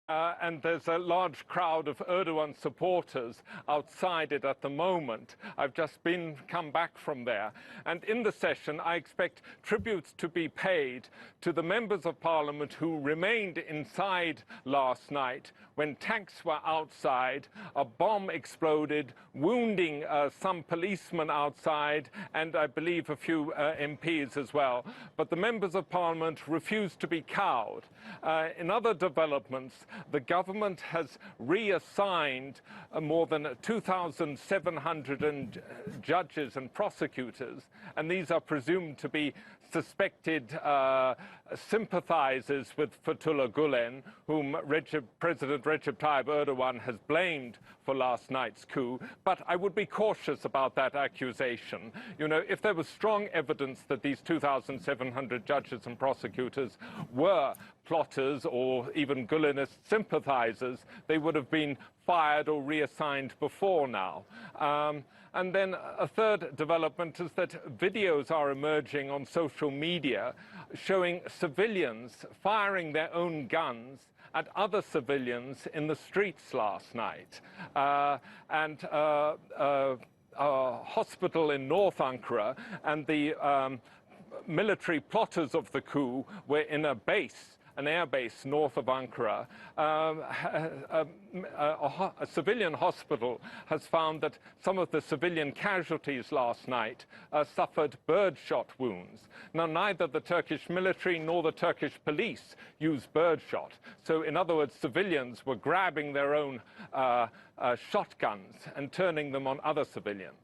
And there's a large crowd of Erdogan supporters outside it at the moment. I've just come back from there. And in the session, I expect tributes to be paid to the members of parliament who remained inside last night when tanks were outside, a bomb exploded, wounding some policemen outside, and I believe a few MPs as well. But the members of parliament refused to be cowed. In other developments, the government has reassigned more than 2,700 judges and prosecutors, and these are presumed to be suspected sympathizers with Fethullah Gulen, whom President Recep Tayyip Erdogan has blamed for last night's coup. But I would be cautious about that accusation. You know, if there was strong evidence that these 2,700 judges and prosecutors were plotters or even Gulenist sympathizers, they would have been fired or reassigned before now. And then a third development is that videos are emerging on social media showing civilians firing their own guns at other civilians in the streets last night. A hospital in North Ankara and the military plotters of the coup were in a base, an air base north of Ankara. A civilian hospital has found that some of the civilian casualties last night suffered birdshot wounds. Now, neither the Turkish military nor the Turkish police use birdshot. So, in other words, civilians were grabbing their own shotguns and turning them on other civilians.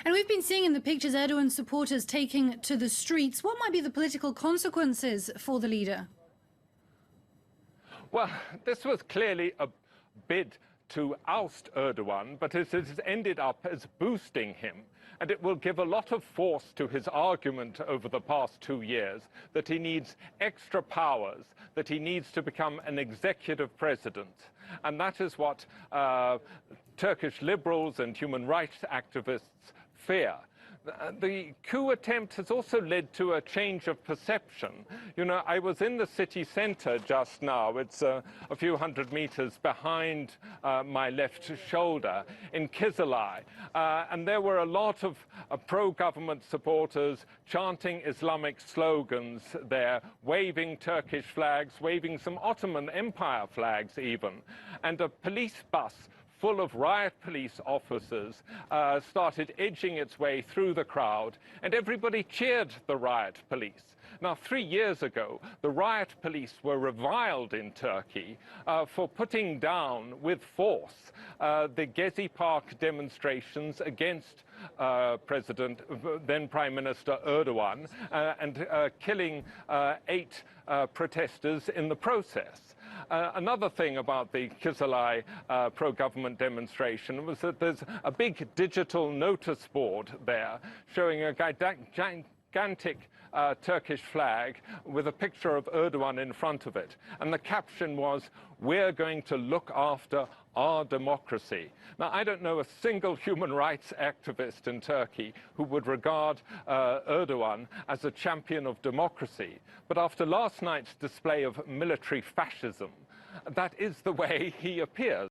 And we've been seeing in the pictures Erdogan supporters taking to the streets. What might be the political consequences for the leader? Well, this was clearly a bid to oust Erdogan, but it has ended up as boosting him. And it will give a lot of force to his argument over the past 2 years that he needs extra powers, that he needs to become an executive president. And that is what Turkish liberals and human rights activists fear. The coup attempt has also led to a change of perception. You know, I was in the city center just now. It's a few hundred meters behind my left shoulder in Kizilay. And there were a lot of pro-government supporters chanting Islamic slogans there, waving Turkish flags, waving some Ottoman Empire flags even. And a police bus full of riot police officers started edging its way through the crowd, and everybody cheered the riot police. Now, 3 years ago, the riot police were reviled in Turkey for putting down with force the Gezi Park demonstrations against then Prime Minister Erdogan and killing 8 protesters in the process. Another thing about the Kizilay pro-government demonstration was that there's a big digital notice board there showing a gigantic Turkish flag with a picture of Erdogan in front of it. And the caption was, "We're going to look after our democracy." Now, I don't know a single human rights activist in Turkey who would regard Erdogan as a champion of democracy. But after last night's display of military fascism, that is the way he appears.